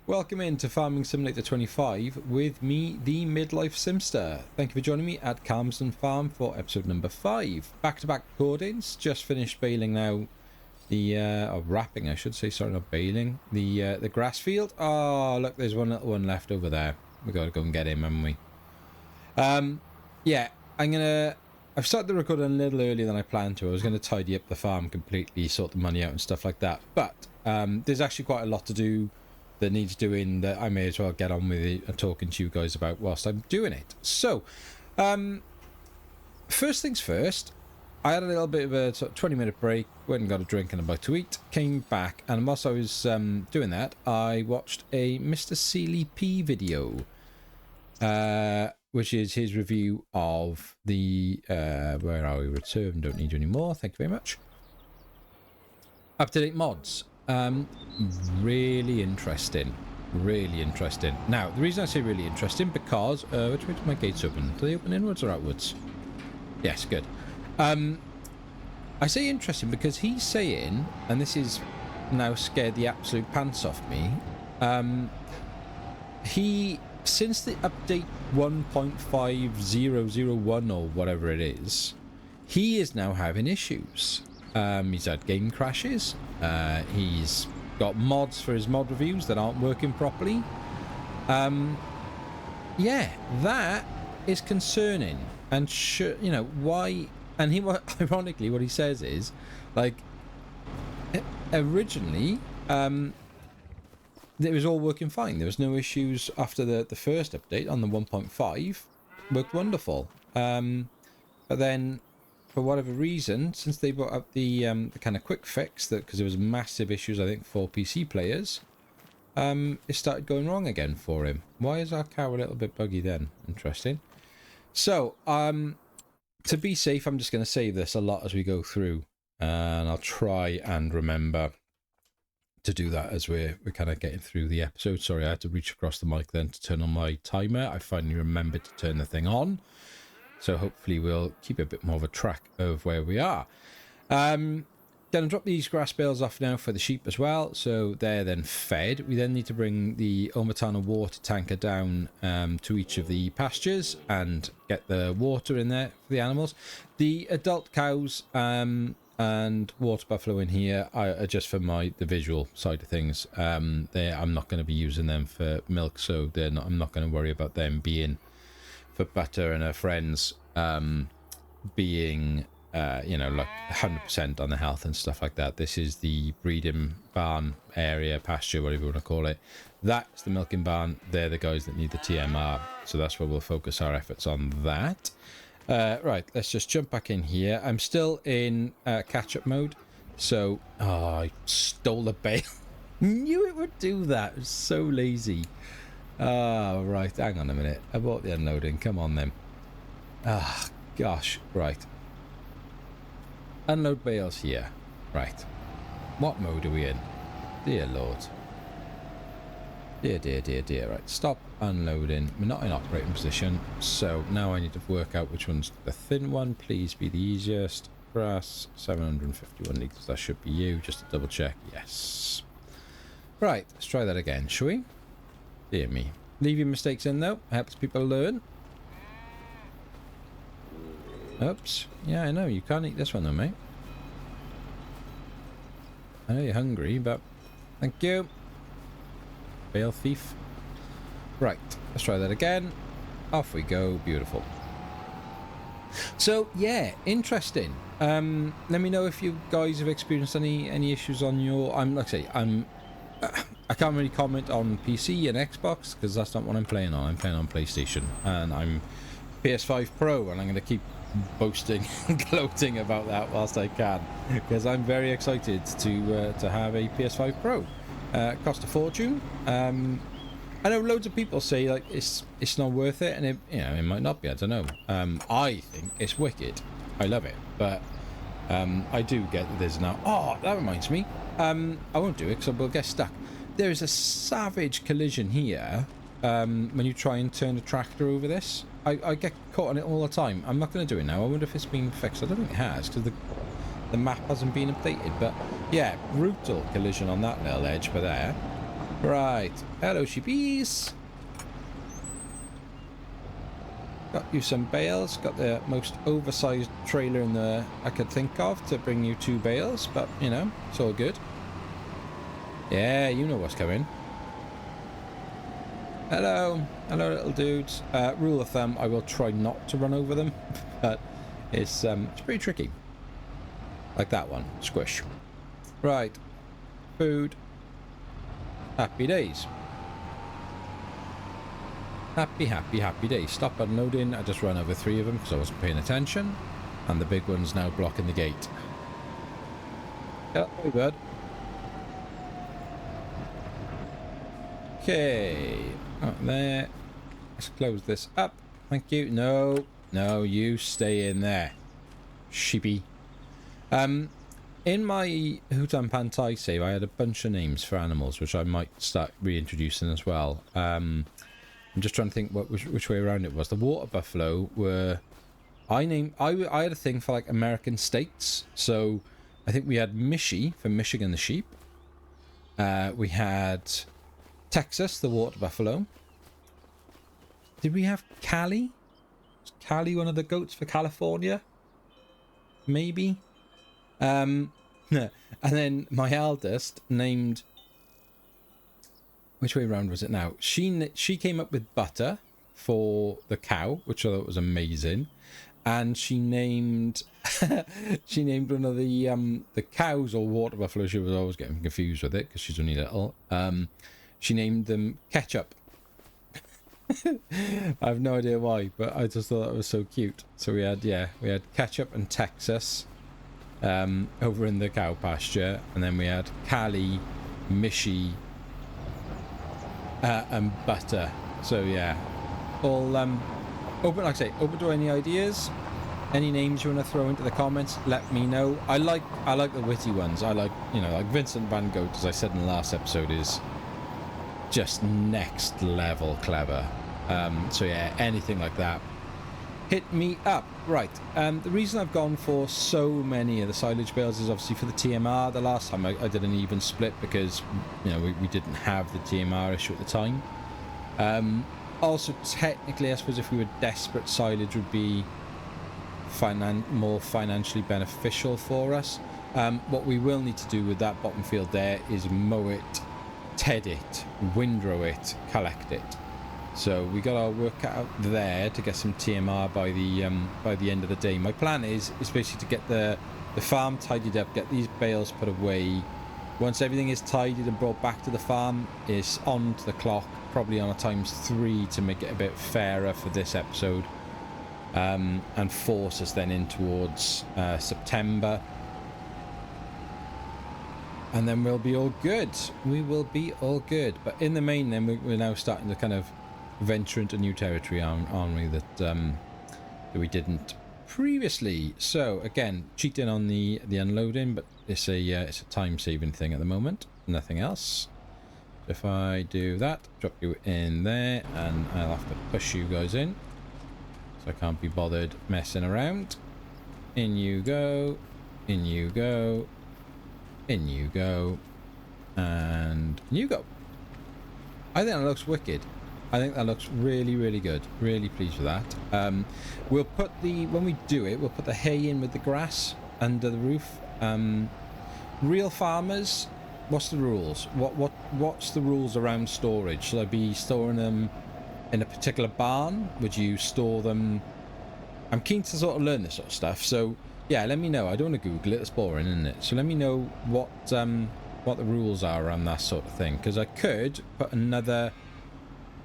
Welcome into Farming Simulator 25 with me, the Midlife Simster. Thank you for joining me at Calmsden Farm for episode number 5. Back-to-back recordings. Just finished baling now the, or wrapping I should say, sorry, not baling, the grass field. Oh, look, there's one little one left over there. We've got to go and get him, haven't we? Yeah, I've started the recording a little earlier than I planned to. I was going to tidy up the farm completely, sort the money out and stuff like that. But there's actually quite a lot to do that needs doing that I may as well get on with it and talking to you guys about whilst I'm doing it. So, first things first, I had a little bit of a sort of 20-minute break, went and got a drink and a bite to eat, came back, and whilst I was doing that, I watched a Mr. Sealy P video, which is his review of the, where are we, return, don't need you anymore, thank you very much, up-to-date mods. Really interesting. Now, the reason I say really interesting, because which way do my gates open? Do they open inwards or outwards? Yes, good. I say interesting because he's saying, and this is now scared the absolute pants off me, since the update 1.5001 or whatever it is, he is now having issues. He's had game crashes. He's got mods for his mod reviews that aren't working properly. Yeah, that is concerning. And you know why? And ironically, what he says is, like, originally, it was all working fine. There was no issues after the first update on the 1.5. Worked wonderful. But then, for whatever reason, since they brought up the kind of quick fix, that because there was massive issues, I think, for PC players, it started going wrong again for him. Why is our cow a little bit buggy then? Interesting. So, to be safe, I'm just going to save this a lot as we go through, and I'll try and remember to do that as we're kind of getting through the episode. Sorry, I had to reach across the mic then to turn on my timer. I finally remembered to turn the thing on. So hopefully we'll keep a bit more of a track of where we are. Going to drop these grass bales off now for the sheep as well. So they're then fed. We then need to bring the Omatana water tanker down to each of the pastures and get the water in there for the animals. The adult cows and water buffalo in here are just for the visual side of things. I'm not going to be using them for milk, so I'm not going to worry about them being for butter and her friends being you know, like 100% on the health and stuff like that. This is the breeding barn area, pasture, whatever you want to call it. That's the milking barn. They're the guys that need the TMR, so that's where we'll focus our efforts on that. Right, let's just jump back in here. I'm still in catch-up mode, so I stole the bale. Knew it would do that. It was so lazy. Oh, right, hang on a minute. I bought the unloading. Come on, then. Ah, gosh. Right. Unload bales here. Right. What mode are we in? Dear Lord. Dear. Right, stop unloading. We're not in operating position, so now I need to work out which one's the thin one. Please be the easiest. Grass, 751 litres. That should be you, just to double check. Yes. Right, let's try that again, shall we? Dear me. Leave your mistakes in, though. Helps people learn. Oops. Yeah, I know. You can't eat this one, though, mate. I know you're hungry, but... Thank you. Bale thief. Right. Let's try that again. Off we go. Beautiful. So, yeah. Interesting. Let me know if you guys have experienced any issues on your... like I say, I can't really comment on PC and Xbox because that's not what I'm playing on. I'm playing on PlayStation, and I'm PS5 Pro, and I'm going to keep boasting and gloating about that whilst I can, because I'm very excited to have a PS5 Pro. It cost a fortune. I know loads of people say like it's not worth it, and it might not be. I don't know. I think it's wicked. I love it, but I do get that there's now. Oh, that reminds me. I won't do it because we'll get stuck. There is a savage collision here when you try and turn the tractor over this. I get caught on it all the time. I'm not going to do it now. I wonder if it's been fixed. I don't think it has because the map hasn't been updated. But yeah, brutal collision on that little edge. But there, Right. Hello, sheepies. Got you some bales. Got the most oversized trailer in the I could think of to bring you 2 bales, but you know, it's all good. Yeah, you know what's coming. Hello. Hello, little dudes. Rule of thumb, I will try not to run over them, but it's pretty tricky. Like that one. Squish. Right. Food. Happy days. Happy, happy, happy days. Stop unloading. I just ran over 3 of them because I wasn't paying attention. And the big one's now blocking the gate. Yeah, very good. Okay. Up there. Let's close this up. Thank you. No. No, you stay in there. Sheepy. In my Hutan Pantai save, I had a bunch of names for animals, which I might start reintroducing as well. I'm just trying to think which way around it was. The water buffalo were... I had a thing for like American states. So I think we had Michi for Michigan the sheep. We had Texas, the water buffalo. Did we have Cali? Was Cali one of the goats for California? Maybe. And then my eldest named... Which way around was it now? She came up with butter for the cow, which I thought was amazing. And she named she named one of the cows or water buffalo. She was always getting confused with it because she's only little. She named them Ketchup. I have no idea why, but I just thought that was so cute. So we had Ketchup and Texas over in the cow pasture, and then we had Cali, Michi, and butter. So yeah, all open. Like I say, open to any ideas, any names you want to throw into the comments. Let me know. I like the witty ones. I like, you know, like Vincent Van Gogh, as I said in the last episode, is just next level clever. So yeah, anything like that, hit me up. Right. The reason I've gone for so many of the silage bales is obviously for the TMR. The last time I did an even split because, you know, we didn't have the TMR issue at the time. Also, technically, I suppose if we were desperate, silage would be more financially beneficial for us. What we will need to do with that bottom field there is mow it, ted it, windrow it, collect it. So we got our work out there to get some TMR by the end of the day. My plan is basically to get the farm tidied up, get these bales put away. Once everything is tidied and brought back to the farm, it's on to the clock, probably on a ×3 to make it a bit fairer for this episode, and force us then in towards September. And then we'll be all good. We will be all good. But in the main, then we're now starting to kind of venture into new territory, aren't we? That we didn't previously. So again, cheating on the unloading, but it's a time-saving thing at the moment. Nothing else. If I do that, drop you in there, and I'll have to push you guys in. So I can't be bothered messing around. In you go. In you go. In you go, and you go. I think that looks wicked. I think that looks really, really good. Really pleased with that. We'll put when we do it, we'll put the hay in with the grass under the roof. Real farmers, what's the rules? What's the rules around storage? Should I be storing them in a particular barn? Would you store them? I'm keen to sort of learn this sort of stuff. So yeah, let me know. I don't want to Google it. It's boring, isn't it? So let me know what the rules are around that sort of thing. Because I could put another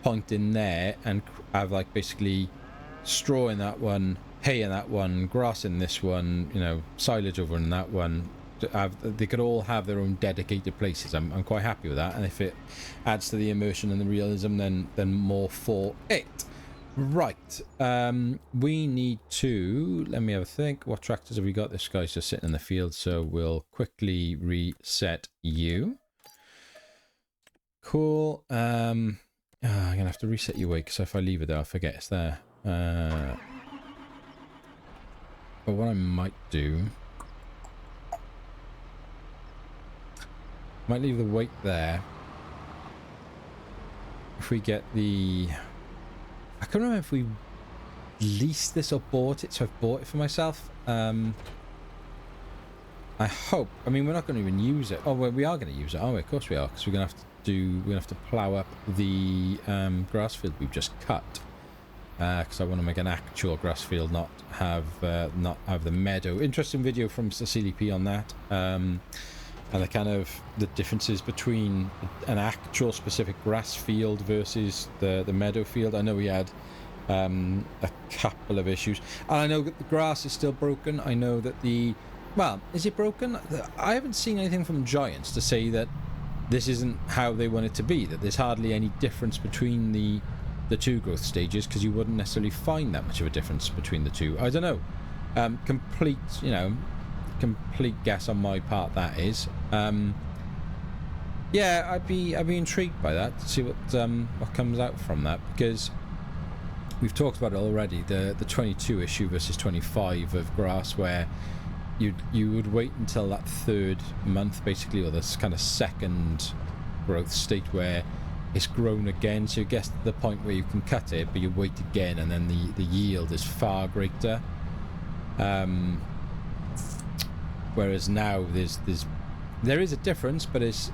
point in there and have like basically straw in that one, hay in that one, grass in this one, you know, silage over in that one. They could all have their own dedicated places. I'm quite happy with that. And if it adds to the immersion and the realism, then more for it. Right, we need to, let me have a think, what tractors have we got? This guy's just sitting in the field, so we'll quickly reset you. Cool. I'm gonna have to reset you away, because if I leave it there, I'll forget it's there. But what I might do, might leave the weight there, if we get the... I can't remember if we leased this or bought it, so I've bought it for myself. I hope... I mean, we're not going to even use it. Oh, well, we are going to use it, aren't we? Of course we are, because we're going to have to do... We're going to have to plough up the grass field we've just cut. Because I want to make an actual grass field, not have the meadow. Interesting video from Cecilia P on that. And the kind of the differences between an actual specific grass field versus the meadow field. I know we had a couple of issues, and I know that the grass is still broken. I know that well, is it broken? I haven't seen anything from Giants to say that this isn't how they want it to be, that there's hardly any difference between the two growth stages, because you wouldn't necessarily find that much of a difference between the two. I don't know. Complete guess on my part, that is. Yeah, I'd be intrigued by that, to see what comes out from that, because we've talked about it already, the 22 issue versus 25 of grass, where you would wait until that third month, basically, or this kind of second growth state where it's grown again, so you get to the point where you can cut it, but you wait again, and then the yield is far greater. Whereas now there is a difference, but it's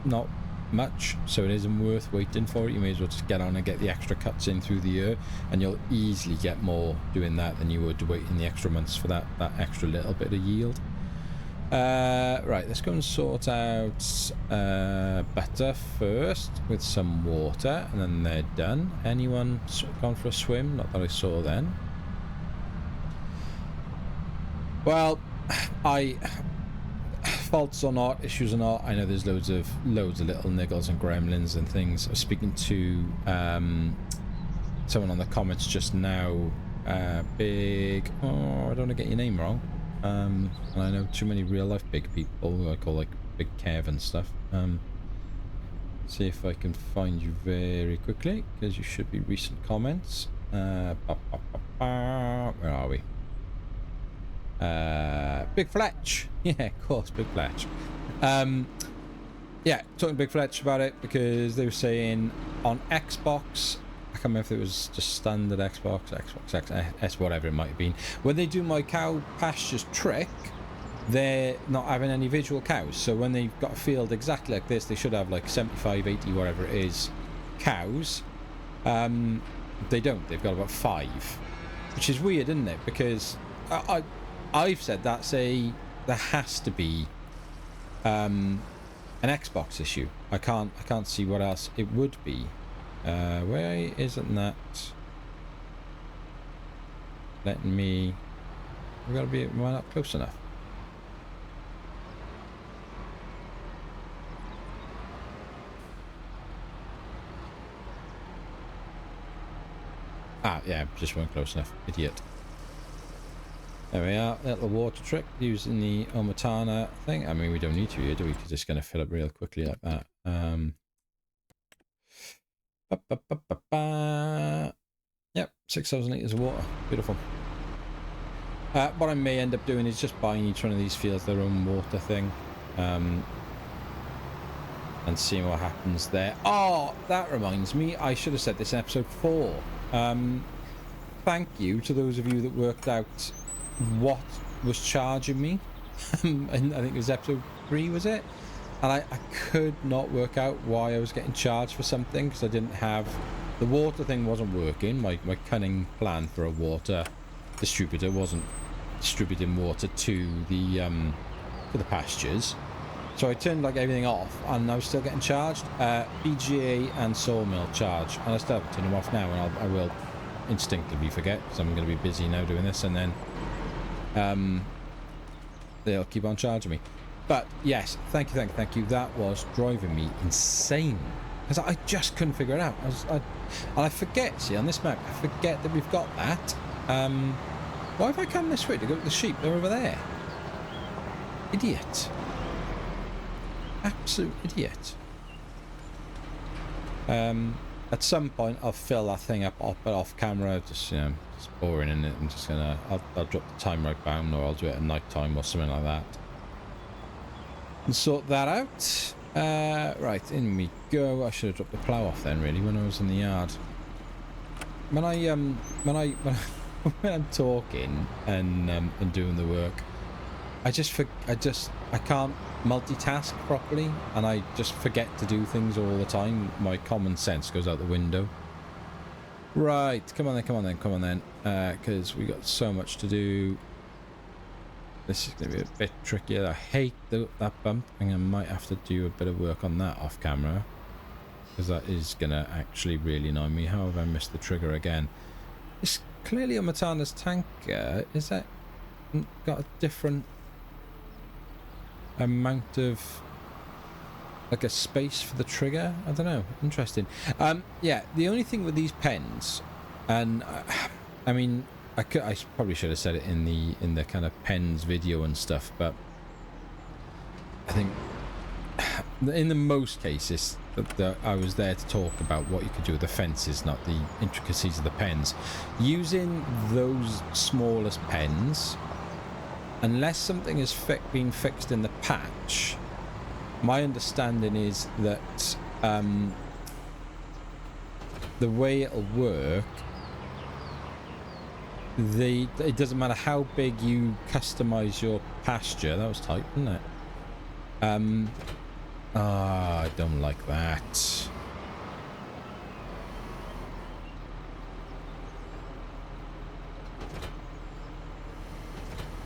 not much, so it isn't worth waiting for it. You may as well just get on and get the extra cuts in through the year, and you'll easily get more doing that than you would waiting the extra months for that extra little bit of yield. Right, let's go and sort out butter first with some water, and then they're done. Anyone gone for a swim? Not that I saw then. Well, faults or not, issues or not, I know there's loads of little niggles and gremlins and things. I was speaking to someone on the comments just now. Big... Oh, I don't want to get your name wrong. And I know too many real life big people who I call like Big Kev and stuff. See if I can find you very quickly, because you should be recent comments. Where are we? Big Fletch. Yeah, of course, Big Fletch. Yeah, talking to Big Fletch about it, because they were saying on Xbox, I can't remember if it was just standard Xbox X, whatever it might have been, when they do my cow pastures trick, they're not having any visual cows. So when they've got a field exactly like this, they should have like 75, 80, whatever it is, cows. They don't. They've got about 5, which is weird, isn't it? Because I've said there has to be an Xbox issue. I can't see what else it would be. Why isn't that letting me? We've got to be not close enough. Ah, yeah, just weren't close enough. Idiot. There we are. Little water trick using the Omatana thing. I mean, we don't need to here, do we? Because it's going to fill up real quickly like that. Yep, 6,000 litres of water. Beautiful. What I may end up doing is just buying each one of these fields their own water thing. And seeing what happens there. Oh, that reminds me, I should have said this in episode 4. Thank you to those of you that worked out what was charging me. And I think it was episode 3, was it? And I could not work out why I was getting charged for something, because I didn't have... The water thing wasn't working. My cunning plan for a water distributor wasn't distributing water to the pastures. So I turned like everything off, and I was still getting charged. BGA and Sawmill charge, and I still haven't turned them off now, and I will instinctively forget, because I'm going to be busy now doing this, and then they'll keep on charging me. But yes, thank you. That was driving me insane, because I just couldn't figure it out. And I forget, see, on this map, I forget that we've got that. Why have I come this way to go to the sheep? They're over there. Idiot. Absolute idiot. At some point, I'll fill that thing up, but off camera, just, you know, just boring in it. I'm just gonna, I'll drop the time right down, or I'll do it at night time or something like that, and sort that out. Right, in we go. I should have dropped the plough off then, really, when I was in the yard. When when I'm talking and doing the work, I can't multitask properly, and I just forget to do things all the time. My common sense goes out the window. Right, come on then, because we got so much to do. This is going to be a bit trickier. I hate that bump, and I might have to do a bit of work on that off camera, because that is going to actually really annoy me. How have I missed the trigger again? It's clearly a Matana's tanker. Is that got a different amount of, like, a space for the trigger? I don't know. Interesting. Yeah, the only thing with these pens, and I mean, I probably should have said it in the kind of pens video and stuff, but I think in the most cases that I was there to talk about what you could do with the fences, not the intricacies of the pens. Using those smallest pens, unless something has been fixed in the patch, my understanding is that the way it'll work, it doesn't matter how big you customize your pasture. That was tight, wasn't it? I don't like that.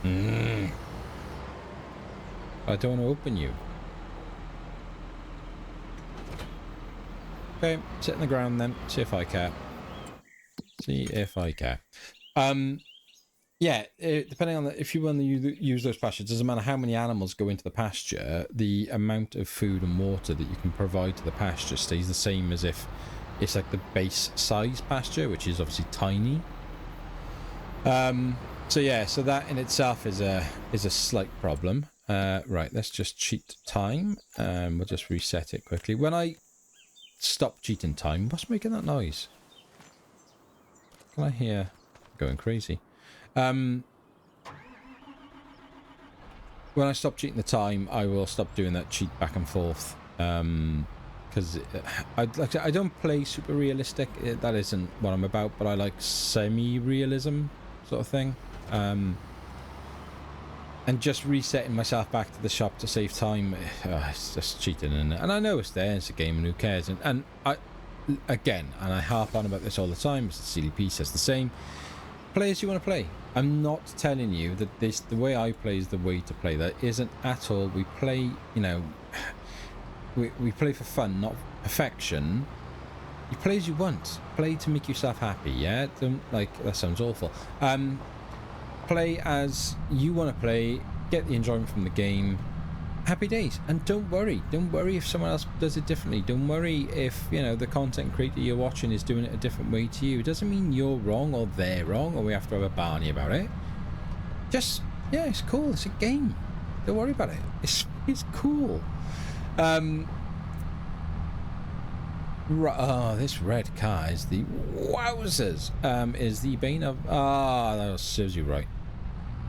I don't want to open you. Okay, sit on the ground then. See if I care. See if I care. Yeah, depending on if you want to use those pastures, it doesn't matter how many animals go into the pasture, the amount of food and water that you can provide to the pasture stays the same as if it's like the base size pasture, which is obviously tiny. So yeah, so that in itself is a slight problem. Right, let's just cheat time. We'll just reset it quickly. When I stop cheating time, what's making that noise? Can I hear? I'm going crazy. When I stop cheating the time, I will stop doing that cheat back and forth. Because I don't play super realistic. That isn't what I'm about. But I like semi-realism sort of thing. And just resetting myself back to the shop to save time, it's just cheating. And I know it's there. It's a game, and who cares? And I harp on about this all the time. Mr. CDP says the same. Play as you want to play. I'm not telling you that the way I play is the way to play. That isn't at all. We play, you know, we play for fun, not perfection. You play as you want. Play to make yourself happy, yeah? Don't, like, that sounds awful. Play as you want to play. Get the enjoyment from the game. Happy days. And don't worry if someone else does it differently. Don't worry if, you know, the content creator you're watching is doing it a different way to you. It doesn't mean you're wrong or they're wrong or we have to have a Barney about it. Just, yeah, it's cool. It's a game. Don't worry about it. It's cool. Oh, this red car is the wowzers. Is the bane of... that serves you right.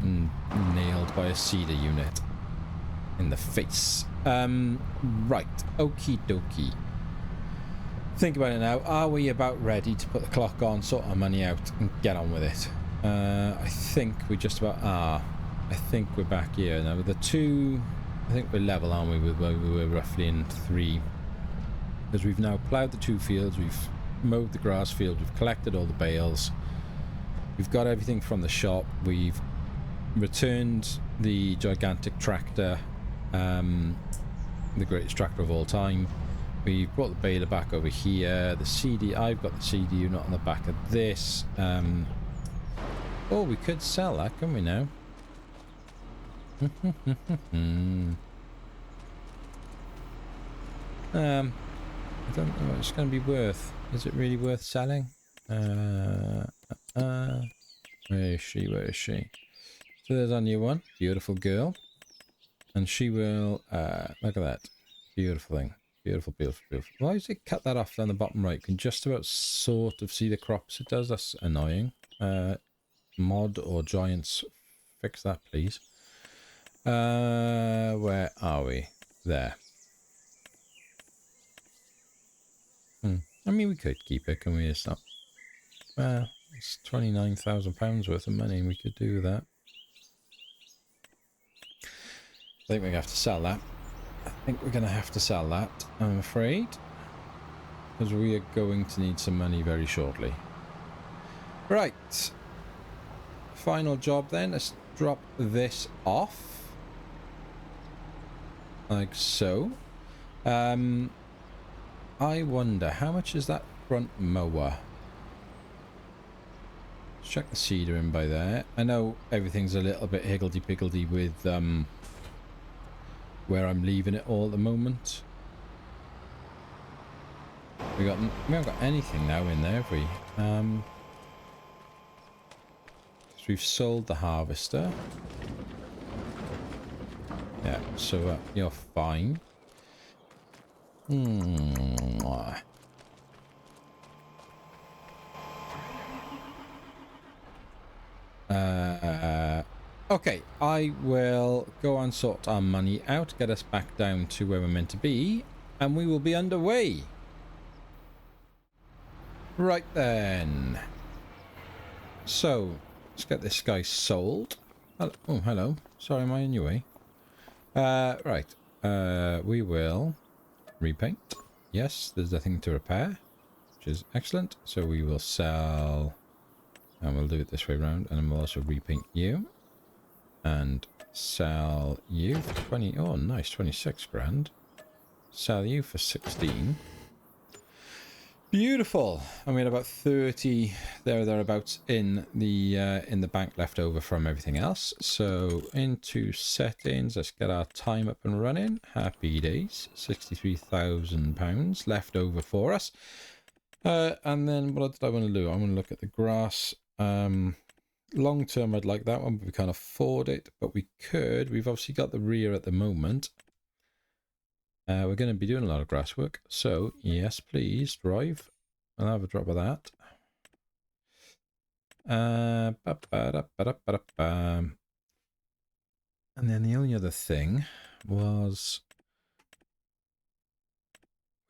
Nailed by a cedar unit. In the face. Right. Okie dokie. Think about it now. Are we about ready to put the clock on, sort our money out, and get on with it? I think we just about are. I think we're back here now with the 2. I think we're level, aren't we, with where we were roughly in 3. Because we've now ploughed the 2 fields, we've mowed the grass field, we've collected all the bales, we've got everything from the shop, we've returned the gigantic tractor, the greatest tractor of all time. We brought the baler back over here. The CD, I've got the CD unit on the back of this. Oh, we could sell that, can we now? I don't know what it's going to be worth. Is it really worth selling? Where is she? Where is she? So there's our new one. Beautiful girl. And she will, look at that. Beautiful thing. Beautiful, beautiful, beautiful. Why does it cut that off down the bottom right? You can just about sort of see the crops it does. That's annoying. Mod or Giants, fix that, please. Where are we? There. I mean, we could keep it, can we? It's not... Well, it's £29,000 worth of money. We could do that. I think we're going to have to sell that. I think we're going to have to sell that, I'm afraid. Because we are going to need some money very shortly. Right. Final job then. Let's drop this off. Like so. I wonder, how much is that front mower? Let's check the cedar in by there. I know everything's a little bit higgledy-piggledy with where I'm leaving it all at the moment. We haven't got anything now in there, have we? So we've sold the harvester. Yeah, so you're fine. Okay, I will go and sort our money out, get us back down to where we're meant to be, and we will be underway. Right then. So, let's get this guy sold. Hello. Oh, hello. Sorry, am I in your way? Right. We will repaint. Yes, there's nothing to repair, which is excellent. So we will sell, and we'll do it this way around, and we'll also repaint you. And sell you for 20. Oh, nice, 26 grand. Sell you for 16. Beautiful. And we had about 30 there or thereabouts in the bank left over from everything else. So into settings, let's get our time up and running. Happy days. £63,000 left over for us. And then what did I want to do? I want to look at the grass. Long term, I'd like that one, but we can't afford it. But we could. We've obviously got the rear at the moment. We're going to be doing a lot of grass work. So, yes, please, drive. I'll have a drop of that. And then the only other thing was...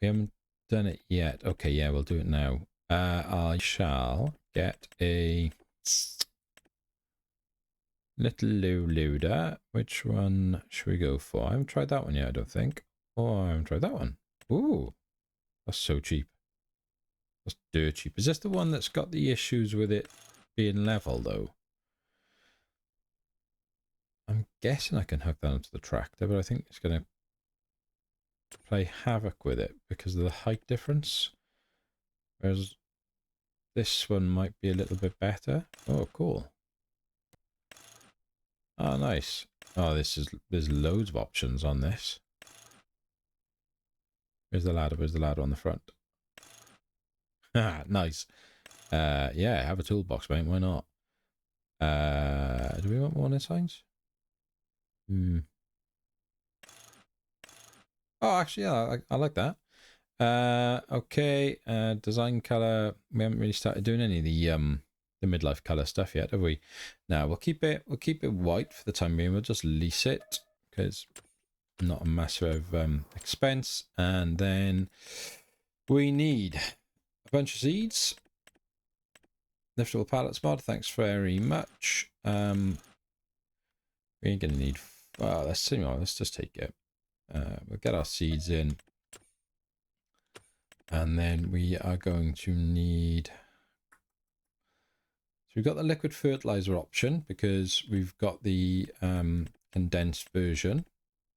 We haven't done it yet. Okay, yeah, we'll do it now. I shall get a... little loader. Which one should we go for? I haven't tried that one yet, I don't think. Oh, I haven't tried that one. Ooh, that's so cheap. That's dirt cheap. Is this the one that's got the issues with it being level, though? I'm guessing I can hook that onto the tractor, but I think it's going to play havoc with it because of the height difference. Whereas this one might be a little bit better. Oh, cool. Oh, nice. Oh, there's loads of options on this. Where's the ladder? Where's the ladder on the front? Nice. Yeah, have a toolbox, mate. Why not? Do we want warning signs? Oh, actually, yeah, I like that. Okay. Design color. We haven't really started doing any of the midlife color stuff yet, have we? No, we'll keep it white for the time being. We'll just lease it because not a massive expense. And then we need a bunch of seeds. Liftable pallets mod, thanks very much. We ain't gonna need... Well, let's see. Let's just take it. We'll get our seeds in. And then we are going to need... So we've got the liquid fertilizer option because we've got the condensed version.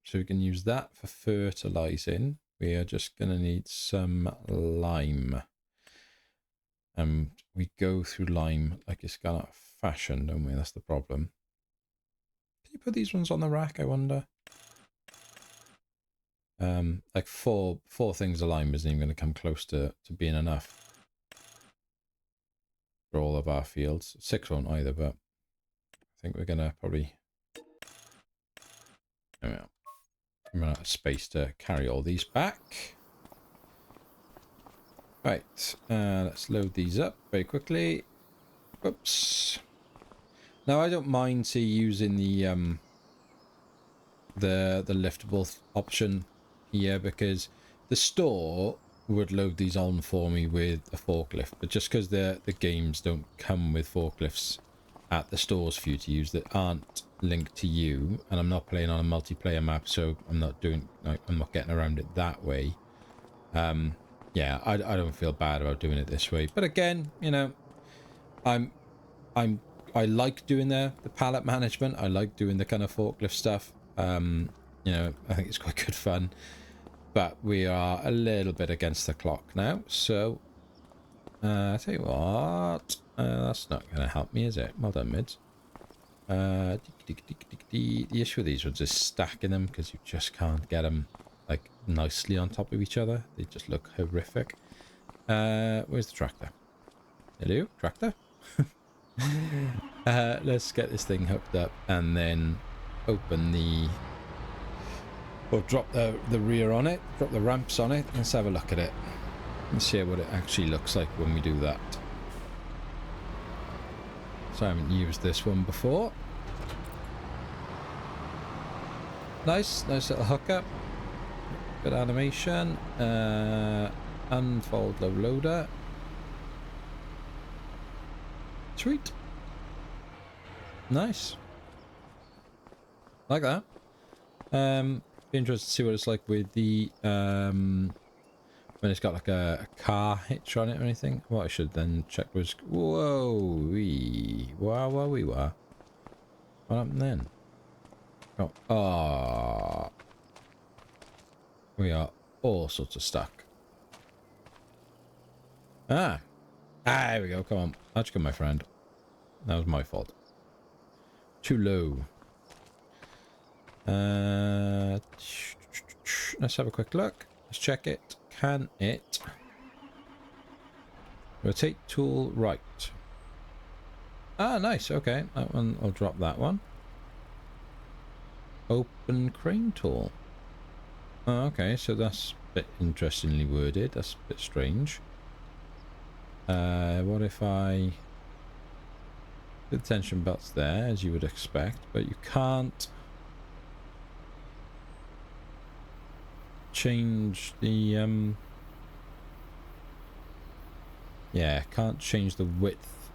So we can use that for fertilizing. We are just going to need some lime. We go through lime like it's gone out of fashion, don't we? That's the problem. Can you put these ones on the rack, I wonder? Like four things of lime isn't even going to come close to being enough for all of our fields. 6 won't either, but I think we're going to probably... There we are. Run out of space to carry all these back. Right, let's load these up very quickly. Whoops. Now I don't mind using the liftable option here because the store would load these on for me with a forklift, but just because the games don't come with forklifts at the stores for you to use that aren't linked to you, and I'm not playing on a multiplayer map, so I'm not getting around it that way. Yeah, I don't feel bad about doing it this way. But again, you know, I like doing the pallet management. I like doing the kind of forklift stuff. You know, I think it's quite good fun. But we are a little bit against the clock now, so I tell you what, that's not going to help me, is it? Well done, mids. The issue with these ones is stacking them, because you just can't get them like nicely on top of each other. They just look horrific. Where's the tractor? Hello, tractor. Let's get this thing hooked up and then open the, or drop the rear on it, drop the ramps on it. Let's have a look at it and see what it actually looks like when we do that. So I haven't used this one before. Nice little hookup. Good animation. Unfold low loader. Sweet. Nice. Like that. Be interested to see what it's like with the when it's got like a car hitch on it or anything. What I should then check was, whoa, wow, we were. What happened then? Oh, we are all sorts of stuck. There we go. Come on, how'd you come, my friend? That was my fault. Too low. Let's have a quick look. Let's check it. Can it rotate tool right? Ah, nice. Okay, that one. I'll drop that one. Open crane tool. Oh, okay, so that's a bit interestingly worded. That's a bit strange. What if I... The tension belt's there, as you would expect, but you can't change the... Yeah, can't change the width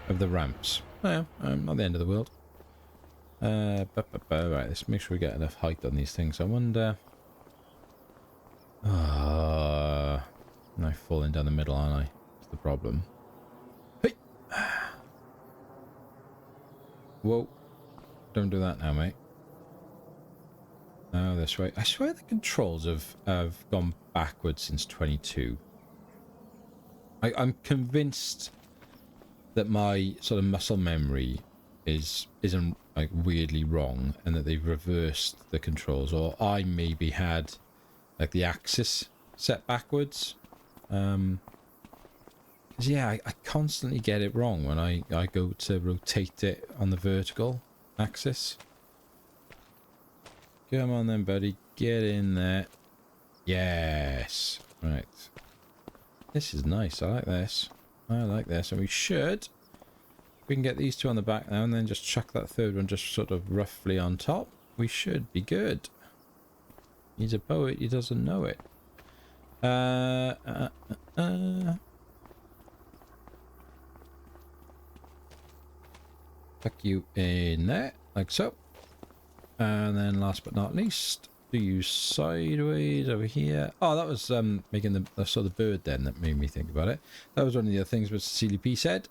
of the ramps. Oh, yeah, not the end of the world. Right, let's make sure we get enough height on these things. I wonder... I'm falling down the middle, aren't I? That's the problem. Hey! Whoa. Don't do that now, mate. Oh, this way. I swear the controls have gone backwards since 22. I'm convinced that my sort of muscle memory isn't like weirdly wrong, and that they've reversed the controls, or I maybe had like the axis set backwards. Yeah, I constantly get it wrong when I go to rotate it on the vertical axis. Come on then, buddy, get in there. Yes. Right. This is nice. I like this. I like this. And we should... We can get these two on the back now and then just chuck that third one just sort of roughly on top. We should be good. He's a poet. He doesn't know it. Tuck you in there, like so. And then last but not least, do you sideways over here. Oh, that was making the... I saw the bird then that made me think about it. That was one of the other things that CLP said.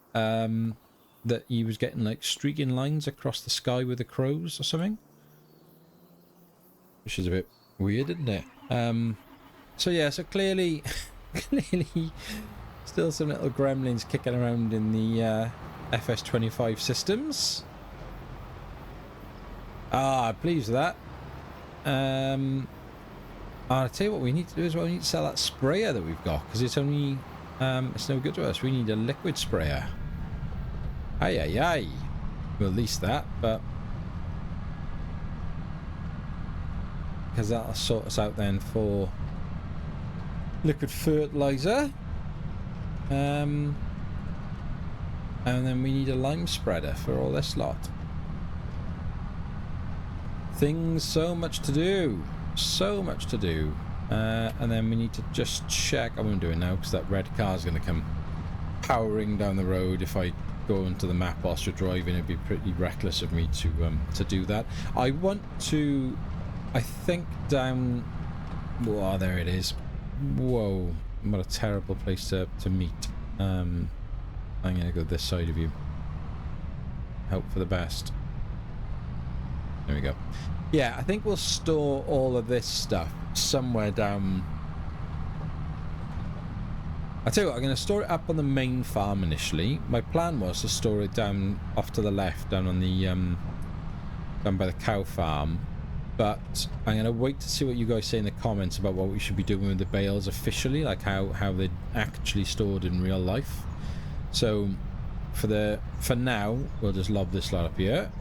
That he was getting like streaking lines across the sky with the crows or something. Which is a bit weird, isn't it? So yeah, so clearly still some little gremlins kicking around in the FS25 systems. I'm pleased with that. I'll tell you what we need to do as well. We need to sell that sprayer that we've got, because it's only it's no good to us. We need a liquid sprayer. Aye. We'll lease that, but because that'll sort us out then for liquid fertilizer. And then we need a lime spreader for all this lot. Things, so much to do. So much to do. And then we need to just check. I won't do it now because that red car is going to come powering down the road. If I go into the map whilst you're driving, it'd be pretty reckless of me to do that. I want to, I think down. Whoa, there it is. Whoa, what a terrible place to meet. I'm going to go this side of you. Hope for the best. There we go. Yeah, I think we'll store all of this stuff somewhere down. I tell you what, I'm going to store it up on the main farm initially. My plan was to store it down off to the left, down on the down by the cow farm. But I'm going to wait to see what you guys say in the comments about what we should be doing with the bales officially, like how they're actually stored in real life. So for now, we'll just lob this lot up here,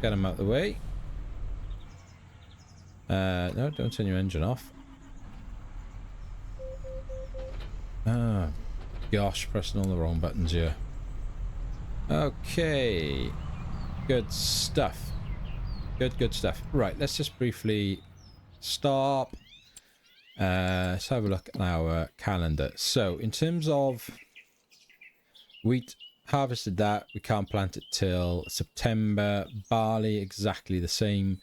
get them out of the way. No, don't turn your engine off. Ah, gosh, pressing all the wrong buttons here. Okay, good stuff. Good stuff. Right, let's just briefly stop. Let's have a look at our calendar. So, in terms of wheat, harvested that. We can't plant it till September. Barley, exactly the same.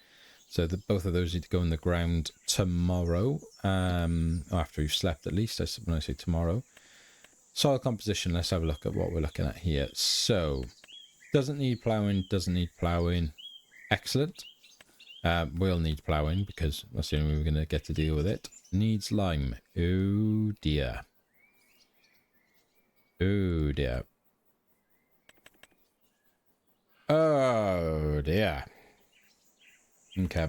So both of those need to go in the ground tomorrow. After you've slept, at least, when I say tomorrow. Soil composition, let's have a look at what we're looking at here. So, doesn't need ploughing, doesn't need ploughing. Excellent. Will need ploughing because that's the only way we're going to get to deal with it. Needs lime. Oh dear. Oh dear. Oh dear. Okay.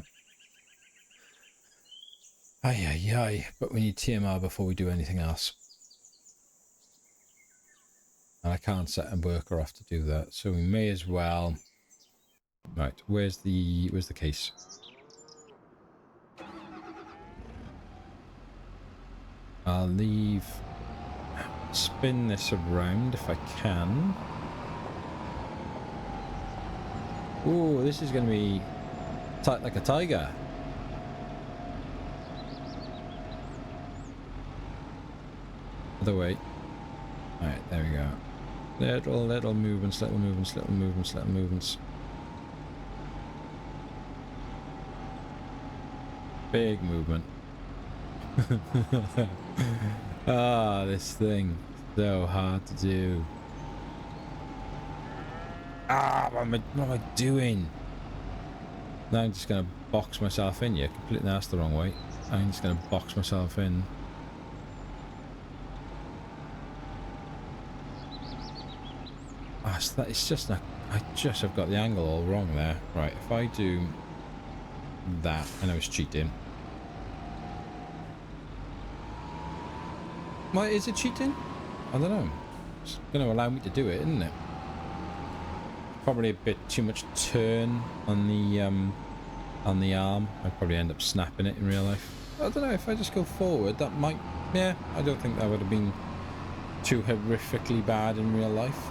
Ay. But we need TMR before we do anything else. And I can't set a worker off to do that, so we may as well. Right, where's the case? I'll spin this around if I can. Ooh, this is going to be tight like a tiger. Other way. Alright, there we go. Little movements. Big movement. Ah, this thing. So hard to do. Ah, what am I doing? Now I'm just going to box myself in. Yeah, completely asked the wrong way. I'm just going to box myself in. Ah, it's just not... I just have got the angle all wrong there. Right, if I do that, I know it's cheating. Why is it cheating? I don't know. It's going to allow me to do it, isn't it? Probably a bit too much turn on the arm. I'd probably end up snapping it in real life. I don't know, if I just go forward, that might... Yeah, I don't think that would have been too horrifically bad in real life.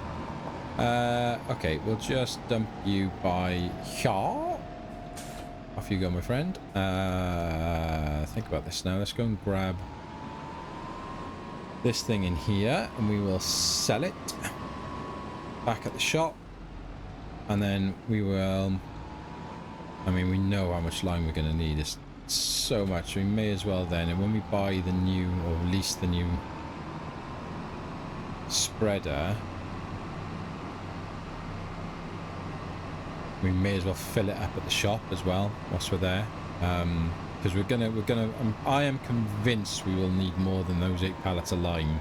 Okay, we'll just dump you by here. Off you go, my friend. Think about this now. Let's go and grab this thing in here, and we will sell it back at the shop. And then we will... I mean, we know how much lime we're going to need. It's so much. We may as well then. And when we buy the new, or release the new spreader, we may as well fill it up at the shop as well whilst we're there. Because I am convinced we will need more than those 8 pallets of lime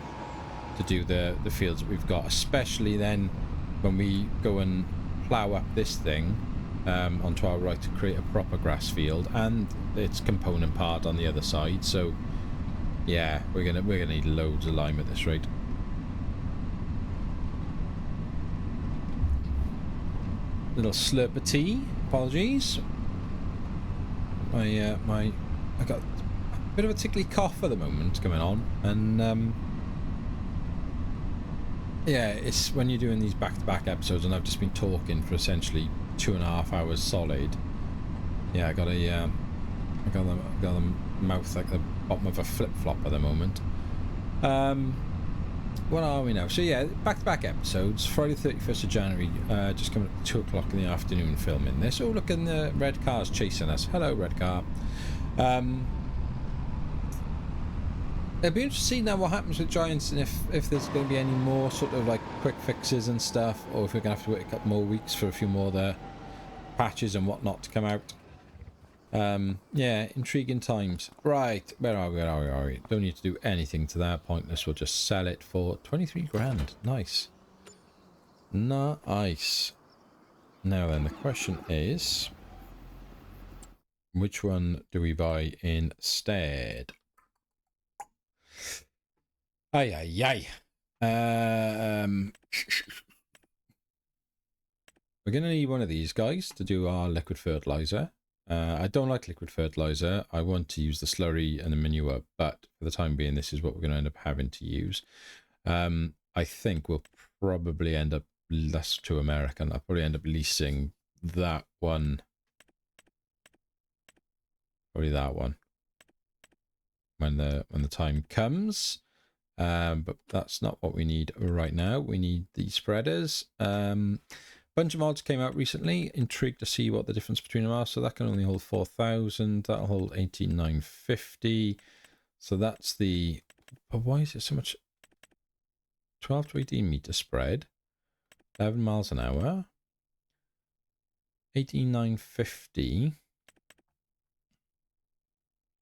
to do the fields that we've got. Especially then when we go and plough up this thing onto our right to create a proper grass field, and its component part on the other side. So yeah, we're gonna need loads of lime at this rate. Little slurp of tea. Apologies. I got a bit of a tickly cough at the moment going on, and yeah, it's when you're doing these back-to-back episodes, and I've just been talking for essentially 2.5 hours solid. Yeah, I got the mouth like the bottom of a flip-flop at the moment. What are we now? So yeah, back-to-back episodes. Friday 31st of January, just coming up at 2 o'clock in the afternoon filming this. Oh, look, and the red car's chasing us. Hello, red car. It'll be interesting to see now what happens with Giants, and if there's going to be any more sort of like quick fixes and stuff, or if we're going to have to wait a couple more weeks for a few more of the patches and whatnot to come out. Yeah, intriguing times. Right, where are we? Don't need to do anything to that. Pointless. We'll just sell it for 23 grand. Nice. Nice. Now then, the question is, which one do we buy instead? Ay. We're going to need one of these guys to do our liquid fertilizer. I don't like liquid fertilizer. I want to use the slurry and the manure, but for the time being, this is what we're going to end up having to use. I think we'll probably end up less to American. I'll probably end up leasing that one. Probably that one. When the time comes. But that's not what we need right now. We need the spreaders. Bunch of mods came out recently. Intrigued to see what the difference between them are. So that can only hold 4,000. That'll hold 18,950. So that's the... But why is it so much? 12 to 18 meter spread. 11 miles an hour. 18,950.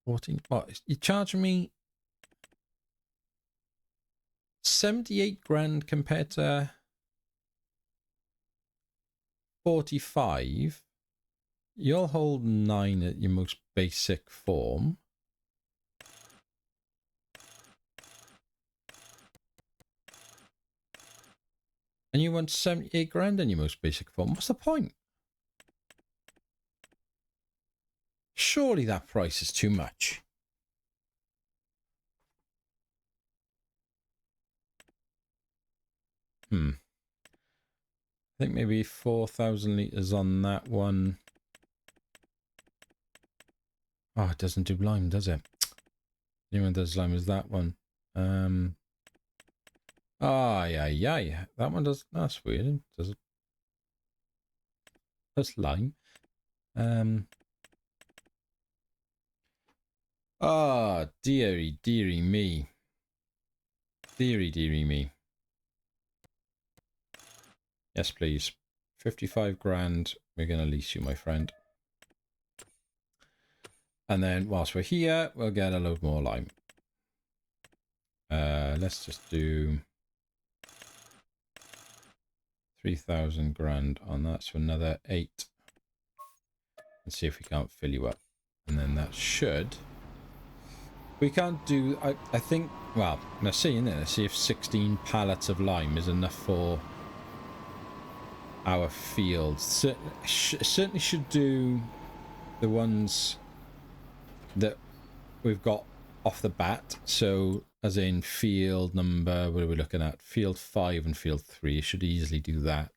14... What? You're charging me 78 grand compared to 45. You'll hold 9 at your most basic form. And you want 78 grand in your most basic form. What's the point? Surely that price is too much. I think maybe 4,000 litres on that one. Oh, it doesn't do lime, does it? The only one that does lime is that one. Yeah. That one does. That's weird. Does it? That's lime. Dearie me. Dearie me. Yes, please. 55 grand. We're going to lease you, my friend. And then whilst we're here, we'll get a load more lime. Let's just do 3,000 grand on that. So another 8. And see if we can't fill you up. And then that should... We can't do... I think... Well, let's see, innit? Let's see if 16 pallets of lime is enough for... our fields. Certainly should do the ones that we've got off the bat. So as in field number, what are we looking at? Field 5 and field 3. It should easily do that.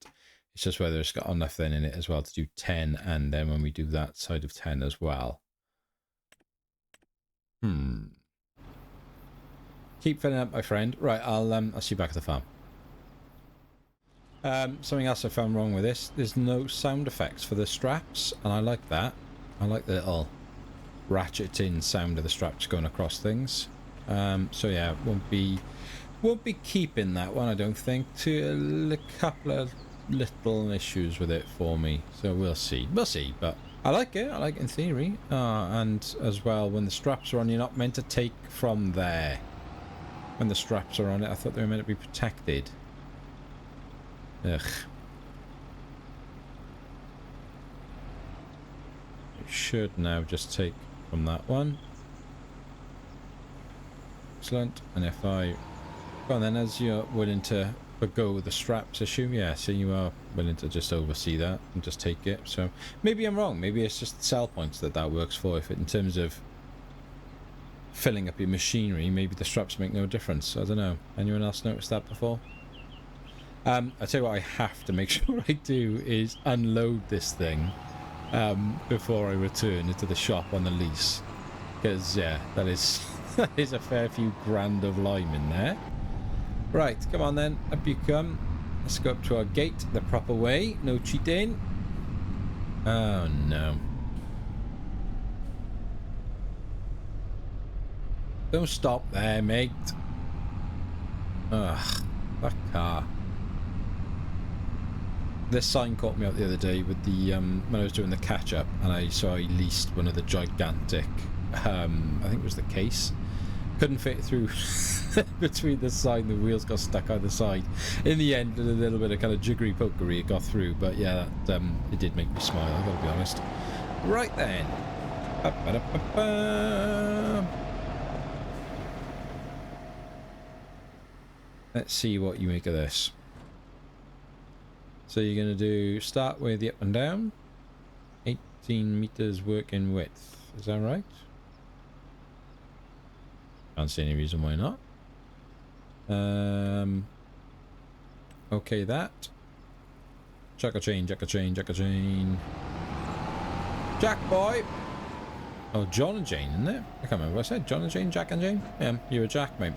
It's just whether it's got enough then in it as well to do 10, and then when we do that side of 10 as well. Keep filling up, my friend. Right, I'll see you back at the farm. Something else I found wrong with this. There's no sound effects for the straps, and I like that. I like the little ratcheting sound of the straps going across things. So yeah, won't be keeping that one, I don't think. A couple of little issues with it for me, so we'll see. But I like it. I like it in theory. And as well, when the straps are on, you're not meant to take from there. When the straps are on it, I thought they were meant to be protected. Ugh. It should now just take from that one. Excellent. And if I... Well then, as you're willing to go with the straps issue, yeah, so you are willing to just oversee that and just take it. So maybe I'm wrong. Maybe it's just sell points that works for. If it, in terms of filling up your machinery, maybe the straps make no difference. I don't know. Anyone else noticed that before? I tell you what I have to make sure I do is unload this thing before I return it to the shop on the lease. Because, yeah, that is There's a fair few grand of lime in there. Right, come on then. Up you come. Let's go up to our gate the proper way. No cheating. Oh, no. Don't stop there, mate. Ugh, that car. This sign caught me out the other day with the when I was doing the catch up, and I leased one of the gigantic I think it was the case. Couldn't fit through between the side and the wheels, got stuck either side. In the end, with a little bit of kind of jiggery pokery, it got through. But yeah, that, it did make me smile, I gotta be honest. Right then. Let's see what you make of this. So you're going to do, start with the up and down. 18 meters working width. Is that right? Can't see any reason why not. Okay, that. Jack a chain, jack a chain, jack a chain. Jack boy! Oh, John and Jane, isn't it? I can't remember what I said. John and Jane, Jack and Jane? Yeah, you're a Jack, mate.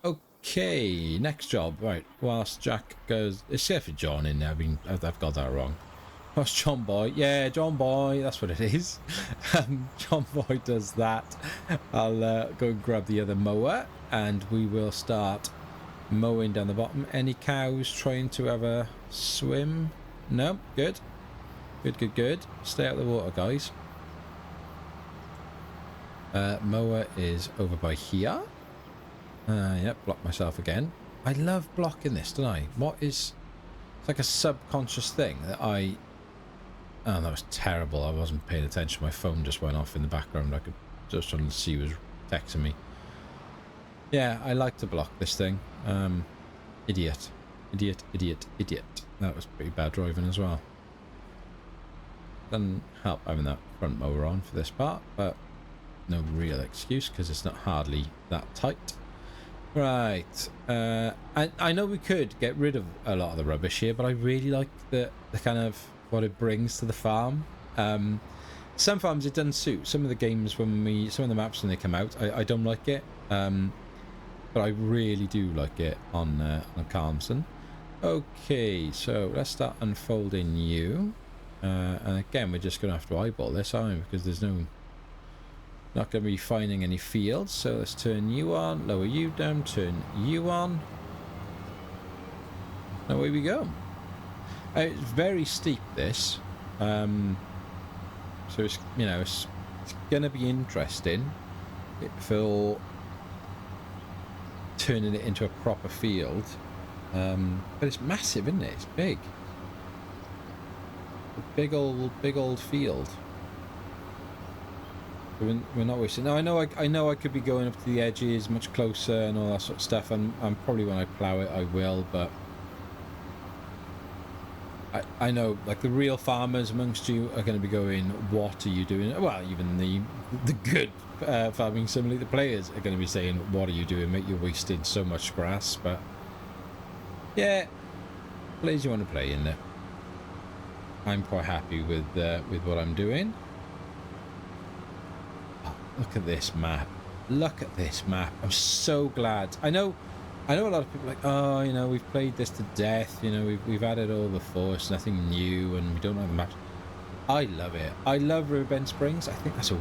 Okay, next job. Right, whilst Jack goes, it's for John in there. I've got that wrong. What's John Boy? Yeah, John Boy, that's what it is. John Boy does that. I'll go and grab the other mower and we will start mowing down the bottom. Any cows trying to have a swim? No, good. Good, good, good. Stay out of the water, guys. Mower is over by here. Yep, block myself again. I love blocking this, don't I? It's like a subconscious thing that I... Oh, that was terrible. I wasn't paying attention. My phone just went off in the background. I could just trying to see who was texting me. Yeah, I like to block this thing. Idiot. Idiot, idiot, idiot. That was pretty bad driving as well. Doesn't help having that front mower on for this part, but no real excuse because it's not hardly that tight. Right, I know we could get rid of a lot of the rubbish here, but I really like the kind of what it brings to the farm. Some farms it doesn't suit. Some of the games some of the maps when they come out, I don't like it. But I really do like it on Calmsden. Okay, so let's start unfolding you. And again, we're just gonna have to eyeball this, aren't we? Because there's not going to be finding any fields, so let's turn you on, lower you down, turn you on. And away we go. It's very steep, this. So it's, you know, it's going to be interesting for turning it into a proper field. But it's massive, isn't it? It's big. A big old field. We're not wasting. Now I know I could be going up to the edges much closer and all that sort of stuff, and probably when I plough it I will, but I know like the real farmers amongst you are going to be going, what are you doing? Well, even the good farming simulator players are going to be saying, what are you doing, mate? You're wasting so much grass. But yeah, play as you want to play in there. I'm quite happy with what I'm doing. Look at this map. Look at this map. I'm so glad. I know a lot of people are like, oh, you know, we've played this to death. You know, we've had it all before. It's nothing new, and we don't have the map. I love it. I love Riverbend Springs. I think that's a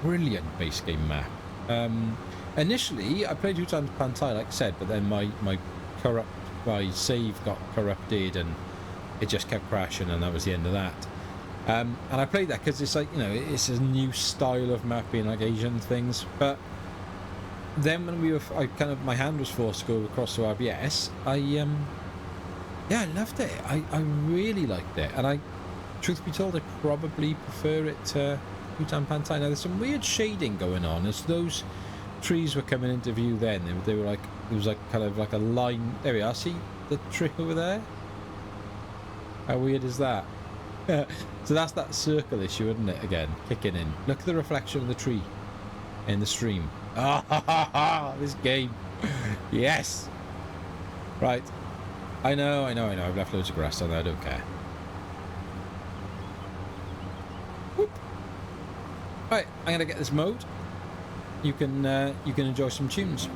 brilliant base game map. Initially, I played Hutan Pantai, like I said, but then my save got corrupted, and it just kept crashing, and that was the end of that. And I played that because it's like, you know, it's a new style of mapping, like Asian things. But then when my hand was forced to go across to RBS, yeah, I loved it. I really liked it. And truth be told, I probably prefer it to Hutan Pantai. Now, there's some weird shading going on. As those trees were coming into view then, they were like, it was like kind of like a line. There we are. See the tree over there? How weird is that? So that's that circle issue, isn't it? Again, kicking in. Look at the reflection of the tree in the stream. Ah, this game. Yes. Right. I know. I've left loads of grass on there. I don't care. Whoop. Right, I'm gonna get this mode. You can enjoy some tunes.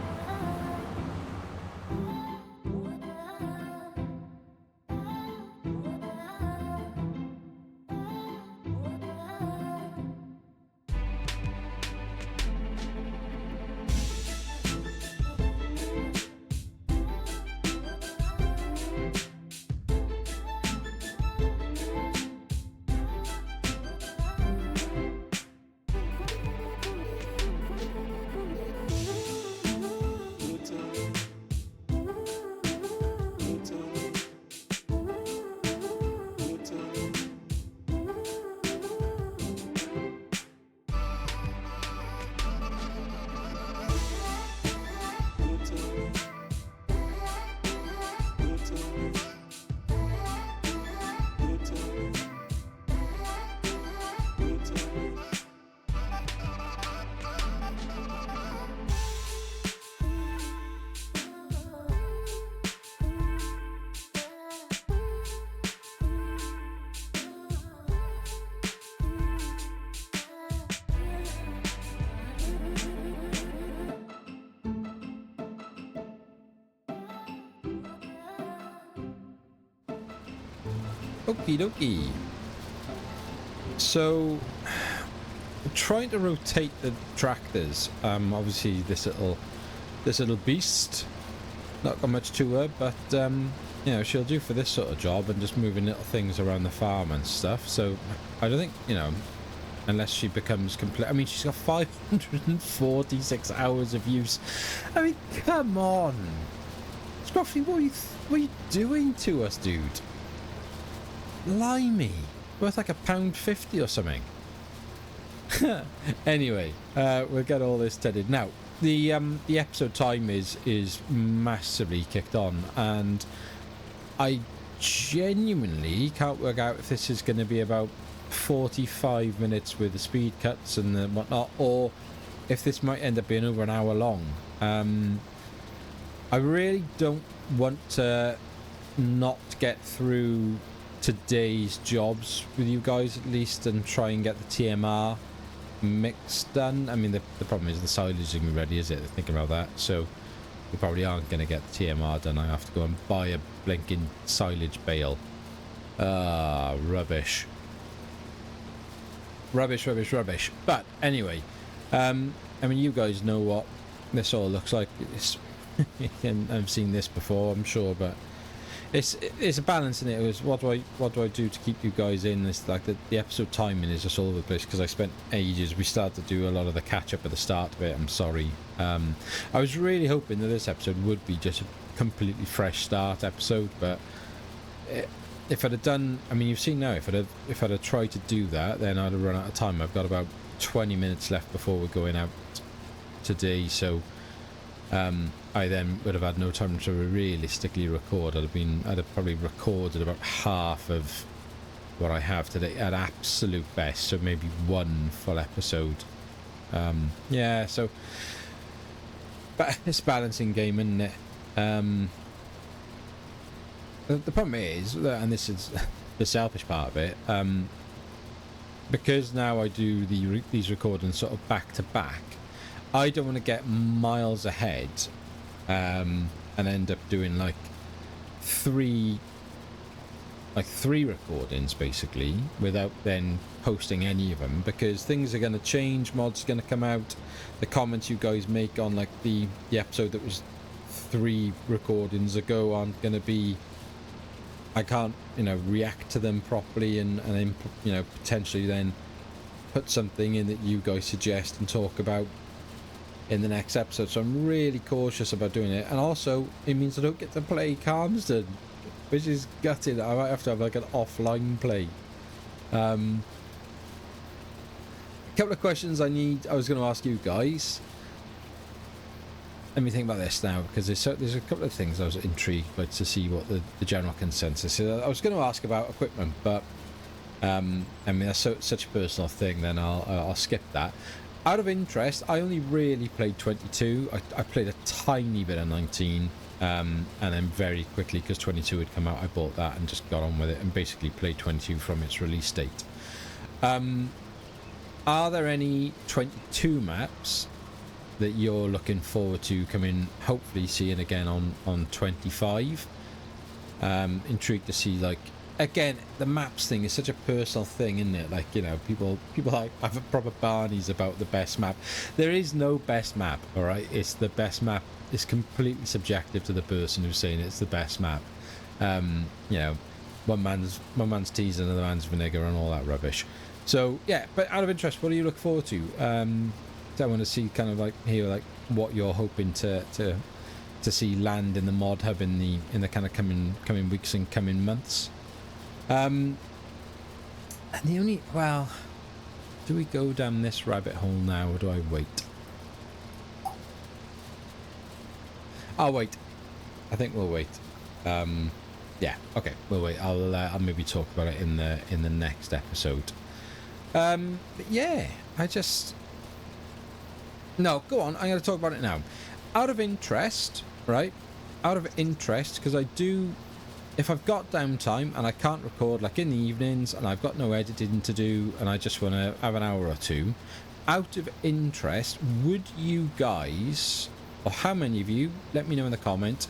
Okie dokie. So, trying to rotate the tractors. Obviously this little beast, not got much to her, but you know, she'll do for this sort of job and just moving little things around the farm and stuff. So I don't think, you know, unless she becomes complete. I mean, she's got 546 hours of use. I mean, come on, Scruffy, what are you doing to us, dude? Blimey, worth like £1.50 or something. Anyway, we'll get all this tedded now. The episode time is massively kicked on, and I genuinely can't work out if this is going to be about 45 minutes with the speed cuts and the whatnot, or if this might end up being over an hour long. I really don't want to not get through today's jobs with you guys at least, and try and get the TMR mix done. I mean, the problem is the silage isn't gonna be ready, is it? Thinking about that, so we probably aren't going to get the TMR done. I have to go and buy a blinking silage bale. Rubbish. But anyway, I mean, you guys know what this all looks like. And I've seen this before, I'm sure, but it's a balance in it. It was what do I do to keep you guys in? It's like the episode timing is just all over the place because I spent ages. We started to do a lot of the catch up at the start of it. I'm sorry. I was really hoping that this episode would be just a completely fresh start episode, but if I'd have done, I mean, you've seen now, if I'd have tried to do that, then I'd have run out of time. I've got about 20 minutes left before we're going out today, so I then would have had no time to realistically record. I'd have probably recorded about half of what I have today at absolute best, so maybe one full episode. Yeah, so but it's balancing game, isn't it? The problem is, and this is the selfish part of it, because now I do these recordings sort of back to back, I don't want to get miles ahead and end up doing like three recordings basically without then posting any of them, because things are going to change, mods are going to come out, the comments you guys make on like the episode that was 3 recordings ago aren't going to be, I can't, you know, react to them properly and then, you know, potentially then put something in that you guys suggest and talk about in the next episode. So I'm really cautious about doing it, and also it means I don't get to play Calmsden, which is gutted. I might have to have like an offline play. A couple of questions I was going to ask you guys. Let me think about this now, because there's a couple of things I was intrigued by to see what the general consensus is. I was going to ask about equipment, but I mean, that's such a personal thing, then I'll skip that. Out of interest, I only really played 22. I played a tiny bit of 19, and then very quickly, because 22 had come out, I bought that and just got on with it and basically played 22 from its release date. are there any 22 maps that you're looking forward to coming, hopefully seeing again on 25? Intrigued to see, like, again, the maps thing is such a personal thing, isn't it? Like, you know, people like have a proper barneys about the best map. There is no best map, all right? It's the best map. It's completely subjective to the person who's saying it's the best map. You know, one man's teasing, another man's vinegar, and all that rubbish. So yeah, but out of interest, what do you look forward to? I want to see, kind of like, hear like what you're hoping to see land in the mod hub in the kind of coming weeks and coming months. And the only, well, do we go down this rabbit hole now, or do I wait? I'll wait. I think we'll wait. Yeah, okay, we'll wait. I'll maybe talk about it in the next episode. But yeah, no, go on. I'm going to talk about it now. Out of interest, right? Out of interest, because I do, if I've got downtime and I can't record, like in the evenings, and I've got no editing to do, and I just want to have an hour or two, out of interest, would you guys, or how many of you, let me know in the comment,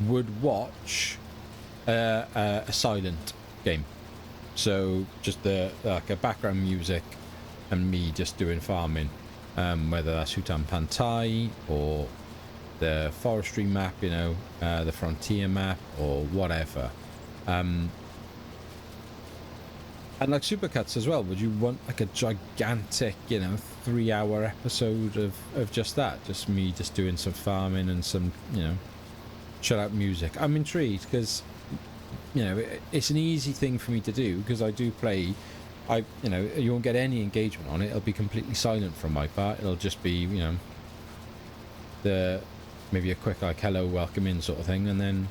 would watch a silent game? So just like a background music and me just doing farming, whether that's Hutan Pantai or the forestry map, you know, the frontier map or whatever. And like supercuts as well, would you want like a gigantic, you know, 3-hour episode of just that, just me just doing some farming and some, you know, chill out music? I'm intrigued because, you know, it's an easy thing for me to do because I do play. You know, you won't get any engagement on it. It'll be completely silent from my part. It'll just be, you know, maybe a quick like hello, welcome in sort of thing, and then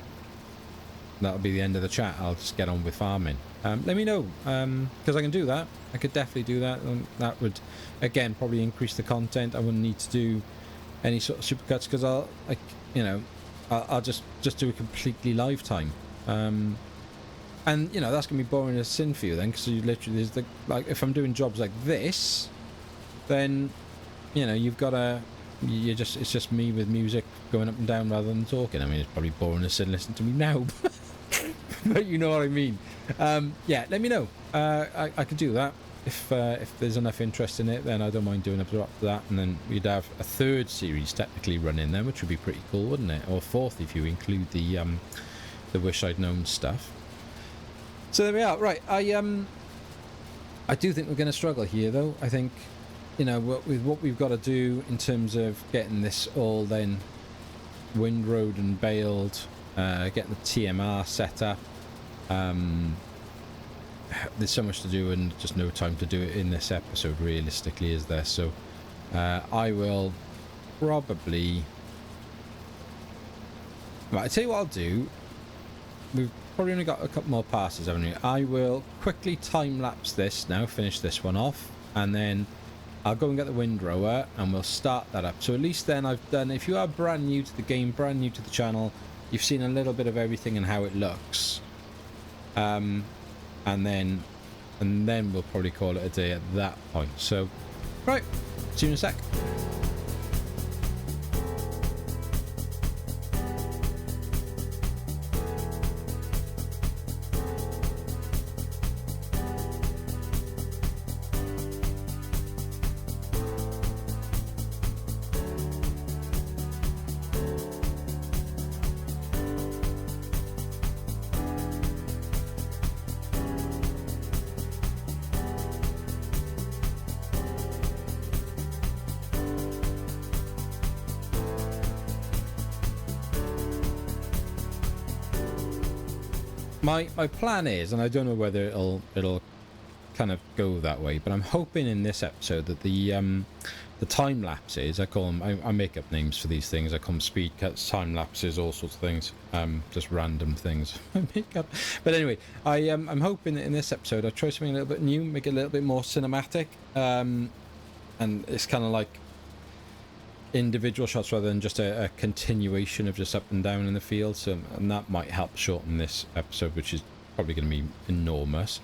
that'll be the end of the chat. I'll just get on with farming. Let me know, because I can do that. I could definitely do that, and that would, again, probably increase the content. I wouldn't need to do any sort of supercuts because I'll, like, you know, I'll just do a completely live time. And you know, that's gonna be boring as sin for you then, because you literally, there's like, if I'm doing jobs like this, then, you know, you've got to, it's just me with music going up and down rather than talking. I mean, it's probably boring as sin listening to me now, but you know what I mean. Yeah, let me know. I could do that if there's enough interest in it. Then I don't mind doing up to that, and then we'd have a third series technically running then, which would be pretty cool, wouldn't it? Or fourth if you include the Wish I'd Known stuff. So there we are. Right, I do think we're going to struggle here, though. I think, you know, with what we've got to do in terms of getting this all then windrowed and baled, getting the TMR set up. There's so much to do and just no time to do it in this episode, realistically, is there? So I will probably... Right, I'll tell you what I'll do. We've probably only got a couple more passes, haven't we? I will quickly time-lapse this now, finish this one off, and then I'll go and get the windrower, and we'll start that up. So at least then I've done, if you are brand new to the game, brand new to the channel, you've seen a little bit of everything and how it looks. And then we'll probably call it a day at that point. So, right, see you in a sec. My plan is, and I don't know whether it'll kind of go that way, but I'm hoping in this episode that the time lapses, I call them, I make up names for these things. I call them speed cuts, time lapses, all sorts of things, just random things I make up. But anyway, I'm hoping that in this episode I try something a little bit new, make it a little bit more cinematic, and it's kind of like individual shots rather than just a continuation of just up and down in the field. So, and that might help shorten this episode, which is probably going to be enormous.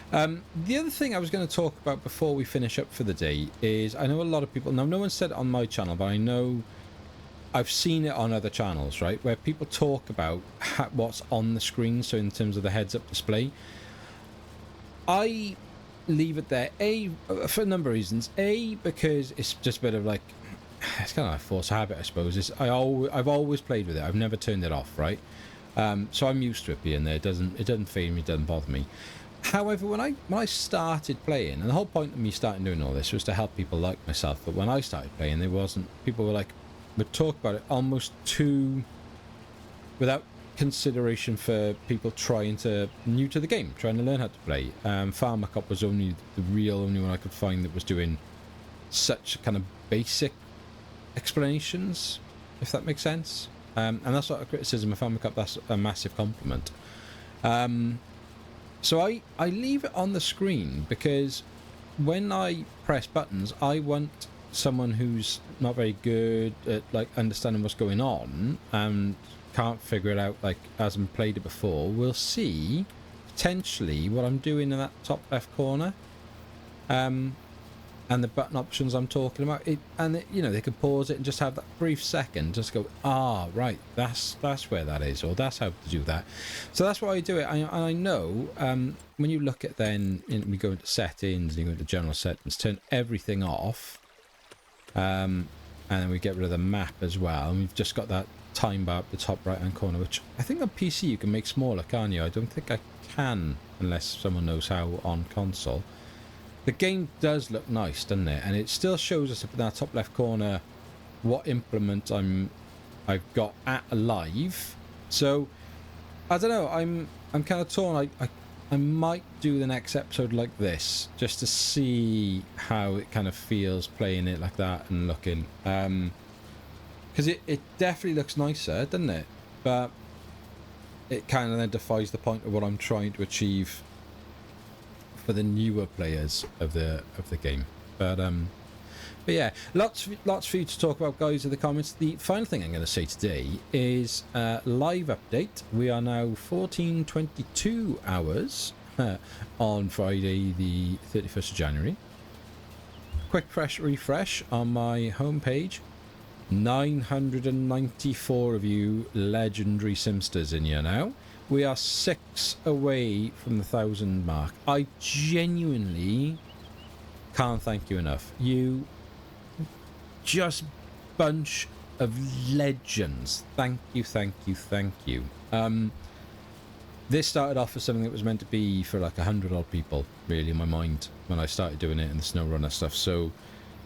The other thing I was going to talk about before we finish up for the day is, I know a lot of people, now no one said it on my channel, but I know I've seen it on other channels, right, where people talk about what's on the screen, so in terms of the heads-up display. I leave it there, for a number of reasons. Because it's just a bit of like, it's kind of like force of habit, I suppose. I've always played with it. I've never turned it off, right? So I'm used to it being there. It doesn't faze me, it doesn't bother me. However, when I started playing, and the whole point of me starting doing all this was to help people like myself, but when I started playing, people would talk about it almost without consideration for people new to the game, trying to learn how to play. Farmer Cop was only one I could find that was doing such kind of basic explanations, if that makes sense. And that's not a criticism of Farmer Cop, that's a massive compliment. So I leave it on the screen because when I press buttons, I want someone who's not very good at like understanding what's going on and can't figure it out, like hasn't played it before, will see potentially what I'm doing in that top left corner, and the button options I'm talking about. You know, they could pause it and just have that brief second, just go, right, that's where that is, or that's how to do that. So that's why I do it. I know when you look at we go into settings and you go into general settings, turn everything off, and then we get rid of the map as well, and we've just got that time bar up the top right hand corner, which I think on PC you can make smaller, can't you? I don't think I can unless someone knows how on console. The game does look nice, doesn't it? And it still shows us up in that top left corner what implement I've got at live. So I don't know, I'm kind of torn. I might do the next episode like this just to see how it kind of feels playing it like that and looking, because it definitely looks nicer, doesn't it? But it kind of then defies the point of what I'm trying to achieve for the newer players of the game. But yeah, lots for you to talk about, guys, in the comments. The final thing I'm going to say today is live update. We are now 14:22 hours on Friday the 31st of January. Quick fresh refresh on my homepage. 994 of you legendary simsters in here now. We are 6 away from the 1,000 mark. I genuinely can't thank you enough. You just bunch of legends. Thank you, thank you, thank you. This started off as something that was meant to be for like 100 odd people, really, in my mind, when I started doing it and the SnowRunner stuff. So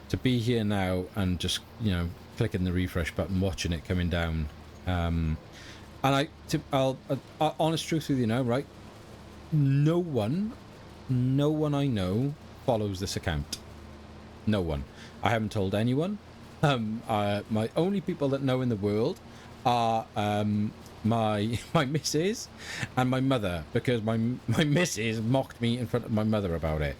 to be here now and just, you know, clicking the refresh button, watching it coming down, and I'll honest truth with you now, right? No one I know follows this account. No one. I haven't told anyone. My only people that know in the world are my missus and my mother, because my missus mocked me in front of my mother about it.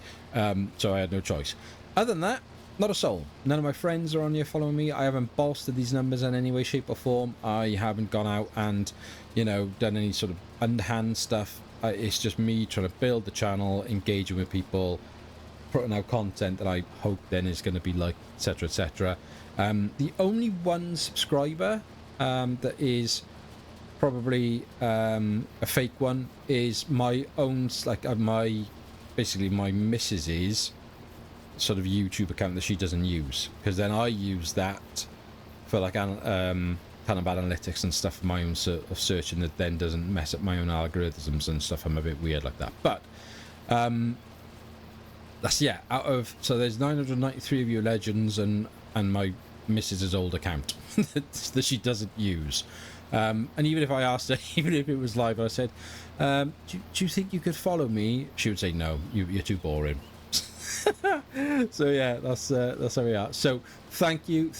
So I had no choice. Other than that, not a soul. None of my friends are on here following me. I haven't bolstered these numbers in any way, shape or form. I haven't gone out and, you know, done any sort of underhand stuff. It's just me trying to build the channel, engaging with people, putting out content that I hope then is going to be like, etc, etc. The only one subscriber that is probably a fake one is my own, like basically my missus's sort of YouTube account that she doesn't use, because then I use that for like kind of analytics and stuff for my own sort of searching, that then doesn't mess up my own algorithms and stuff. I'm a bit weird like that. But that's, yeah, so there's 993 of you legends and my missus's old account that she doesn't use. And even if I asked her, even if it was live, I said, do you think you could follow me? She would say, no, you're too boring. So yeah, that's where we are. So thank you.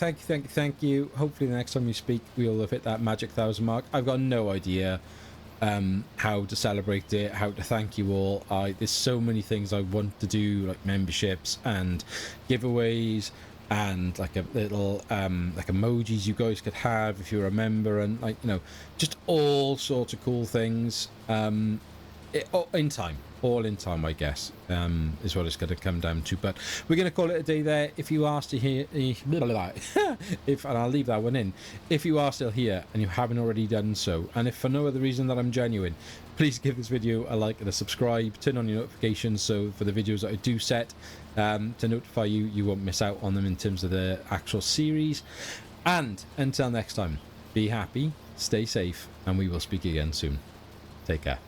Hopefully the next time we speak we'll have hit that magic 1,000 mark. I've got no idea how to celebrate it, how to thank you all. There's so many things I want to do, like memberships and giveaways, and like a little like emojis you guys could have if you're a member, and like, you know, just all sorts of cool things. in time, all in time, I guess, is what it's going to come down to. But we're going to call it a day there. If you are still here, and I'll leave that one in, if you are still here and you haven't already done so, and if for no other reason that I'm genuine, please give this video a like and a subscribe, turn on your notifications so for the videos that I do set to notify you, you won't miss out on them in terms of the actual series. And until next time, be happy, stay safe, and we will speak again soon. Take care.